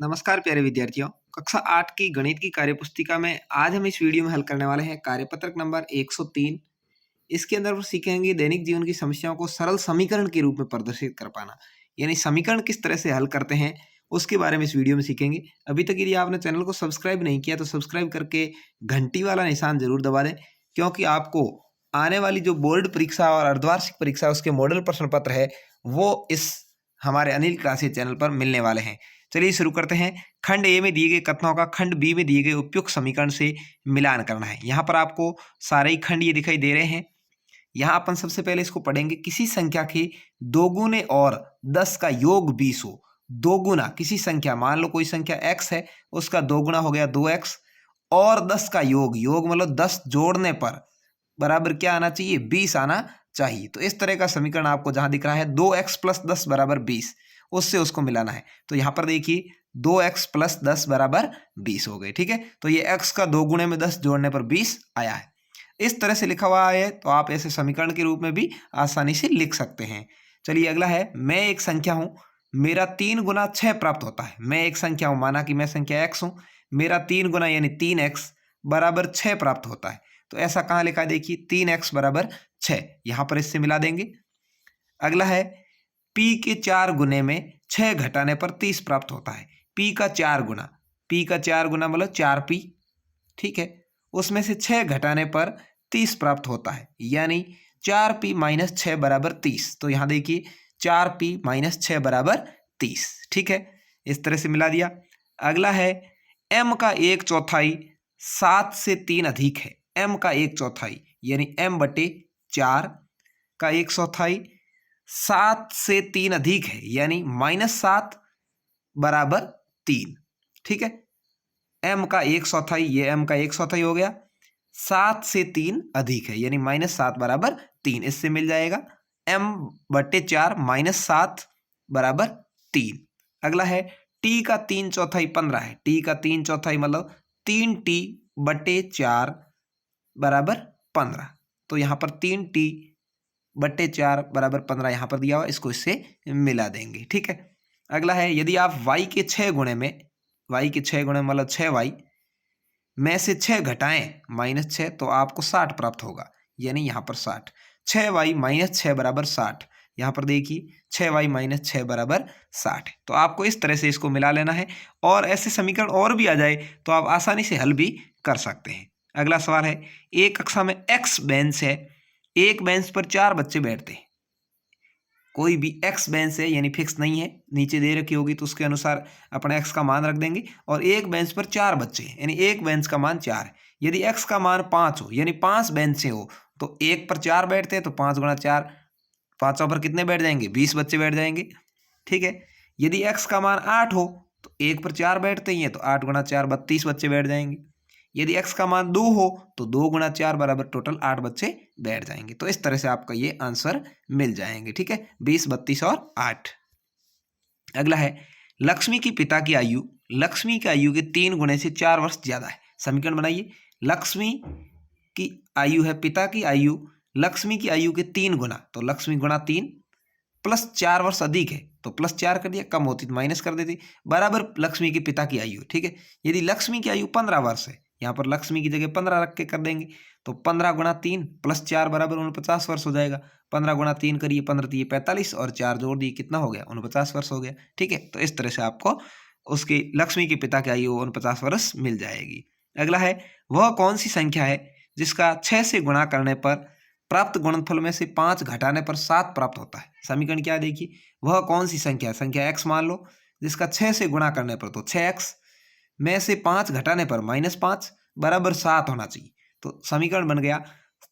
नमस्कार प्यारे विद्यार्थियों। कक्षा 8 की गणित की कार्यपुस्तिका में आज हम इस वीडियो में हल करने वाले हैं कार्यपत्रक नंबर 103। इसके अंदर वो सीखेंगे दैनिक जीवन की समस्याओं को सरल समीकरण के रूप में प्रदर्शित कर पाना, यानी समीकरण किस तरह से हल करते हैं उसके बारे में इस वीडियो में सीखेंगे। अभी तक यदि आपने चैनल को सब्सक्राइब नहीं किया तो सब्सक्राइब करके घंटी वाला निशान जरूर दबा दें, क्योंकि आपको आने वाली जो बोर्ड परीक्षा और अर्धवार्षिक परीक्षा उसके मॉडल प्रश्न पत्र है वो इस हमारे अनिल क्लासेस चैनल पर मिलने वाले हैं। चलिए शुरू करते हैं। खंड ए में दिए गए कथनों का खंड बी में दिए गए उपयुक्त समीकरण से मिलान करना है। यहाँ पर आपको सारे ही खंड ये दिखाई दे रहे हैं। यहाँ अपन सबसे पहले इसको पढ़ेंगे। किसी संख्या के दोगुने और 10 का योग 20 हो। दोगुना किसी संख्या, मान लो कोई संख्या x है, उसका दोगुना हो गया 2x, और 10 का योग, योग मतलब 10 जोड़ने पर बराबर क्या आना चाहिए, 20 आना चाहिए। तो इस तरह का समीकरण आपको जहां दिख रहा है 2x + 10 = 20, उससे उसको मिलाना है। तो यहां पर देखिए 2x + 10 = 20 हो गए। ठीक है, तो ये x का 2 गुणे में 10 जोड़ने पर 20 आया है। इस तरह से लिखा हुआ है, तो आप ऐसे समीकरण के रूप में भी आसानी से लिख सकते हैं। चलिए अगला है, मैं एक संख्या हूं, मेरा 3 गुना 6 प्राप्त होता है। मैं एक संख्या हूं, माना कि मैं संख्या x हूं, मेरा 3 गुना यानी 3x = 6 प्राप्त होता है। तो ऐसा कहां लिखा है, देखिए 3x = 6, यहां पर इससे मिला देंगे। अगला है, p के 4 गुने में 6 घटाने पर 30 प्राप्त होता है। p का 4 गुना, p का 4 गुना मतलब 4p, ठीक है, उसमें से 6 घटाने पर 30 प्राप्त होता है, यानी 4p - 6 = 30। तो यहां देखिए 4p - 6 = 30। ठीक है, इस तरह से मिला दिया। अगला है, m का 1/4 7 से 3 अधिक है। m का 1/4 यानी m/4 का 1/4 7 से 3 अधिक है, यानी -7 = 3। ठीक है, m का 1/4, ये m का 1/4 हो गया, 7 से 3 अधिक है यानी -7 = 3, इससे मिल जाएगा m/4 - 7 = 3। अगला है, t का 3/4 15 है। t का 3/4 मतलब 3t/4 = 15। तो यहाँ पर 3t/4 = 15 यहाँ पर दिया हुआ, इसको इससे मिला देंगे। ठीक है, अगला है, यदि आप y के 6 गुणे में, y के 6 गुणे मतलब 6y में से 6 घटाएं -6, तो आपको 60 प्राप्त होगा, यानी यहाँ पर 60। 6y - 6 = 60, यहाँ पर देखिए 6y - 6 = 60। तो आपको इस तरह से इसको मिला लेना है, और ऐसे समीकरण और भी आ जाए तो आप आसानी से हल भी कर सकते हैं। अगला सवाल है, एक कक्षा में x बेंच है, एक बेंच पर 4 बच्चे बैठते हैं। कोई भी x बेंच है यानी फिक्स नहीं है, नीचे दे रखी होगी तो उसके अनुसार अपने x का मान रख देंगे, और एक बेंच पर 4 बच्चे हैं यानी एक बेंच का मान 4 है। यदि x का मान 5 हो यानी 5 बेंचें हो, तो एक पर 4 बैठते हैं, तो 5 × 4, 5 पर कितने बैठ जाएंगे, 20 बच्चे बैठ जाएंगे। ठीक है, यदि x का मान 8 हो तो एक पर 4 बैठते ही हैं, तो 8 × 4 32 बच्चे बैठ जाएंगे। यदि x का मान 2 हो तो 2 × 4 = टोटल 8 बच्चे बैठ जाएंगे। तो इस तरह से आपका ये आंसर मिल जाएंगे। ठीक है, 20, 32 और 8। अगला है, लक्ष्मी की पिता की आयु लक्ष्मी की आयु के 3 गुणे से 4 वर्ष ज्यादा है। समीकरण बनाइए। लक्ष्मी की आयु है, पिता की आयु लक्ष्मी की आयु के 3 गुना, तो लक्ष्मी गुणा 3 प्लस 4 वर्ष अधिक है, तो +4 कर दिया, कम होती तो माइनस कर देती, बराबर लक्ष्मी के पिता की आयु। ठीक है, यदि लक्ष्मी की आयु 15 वर्ष है, यहाँ पर लक्ष्मी की जगह 15 रख के कर देंगे, तो 15 × 3 + 4 = 49 वर्ष हो जाएगा। 15 × 3 करिए, 15 × 3 45, और 4 जोड़ दिए, कितना हो गया, 49 वर्ष हो गया। ठीक है, तो इस तरह से आपको उसकी लक्ष्मी के पिता की आयु 49 वर्ष मिल जाएगी। अगला है, वह कौन सी संख्या है जिसका 6 से गुणा करने पर प्राप्त गुणनफल में से 5 घटाने पर 7 प्राप्त होता है। समीकरण क्या है, देखिए, वह कौन सी संख्या है, संख्या x मान लो, जिसका 6 से गुणा करने पर, तो 6x में से 5 घटाने पर -5 = 7 होना चाहिए। तो समीकरण बन गया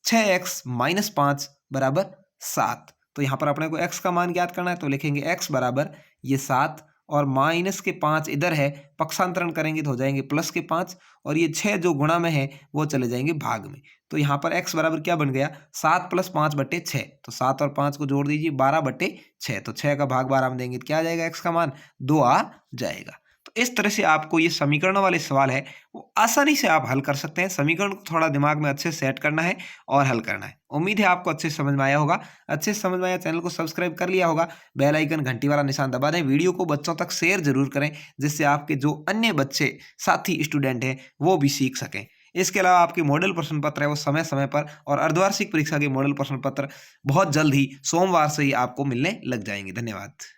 6x - 5 = 7। तो यहाँ पर अपने को x का मान ज्ञात करना है, तो लिखेंगे x = ये 7, और -5 इधर है, पक्षांतरण करेंगे तो हो जाएंगे +5, और ये 6 जो गुणा में है वो चले जाएंगे भाग में। तो यहाँ पर x बराबर क्या बन गया, 7 + 5/6, तो 7 और 5 को जोड़ दीजिए, 12/6, तो 6 का भाग 12 में देंगे तो क्या आ जाएगा, x का मान 2 आ जाएगा। तो तो इस तरह से आपको ये समीकरणों वाले सवाल है वो आसानी से आप हल कर सकते हैं। समीकरण को थोड़ा दिमाग में अच्छे से सेट करना है और हल करना है। उम्मीद है आपको अच्छे से समझ में आया होगा। अच्छे से समझ में आया, चैनल को सब्सक्राइब कर लिया होगा, बेल आइकन घंटी वाला निशान दबा दें, वीडियो को बच्चों तक शेयर जरूर करें जिससे आपके जो अन्य बच्चे साथी स्टूडेंट हैं वो भी सीख सकें। इसके अलावा आपके मॉडल प्रश्न पत्र है वो समय समय पर और अर्धवार्षिक परीक्षा के मॉडल प्रश्न पत्र बहुत जल्द ही सोमवार से ही आपको मिलने लग जाएंगे। धन्यवाद।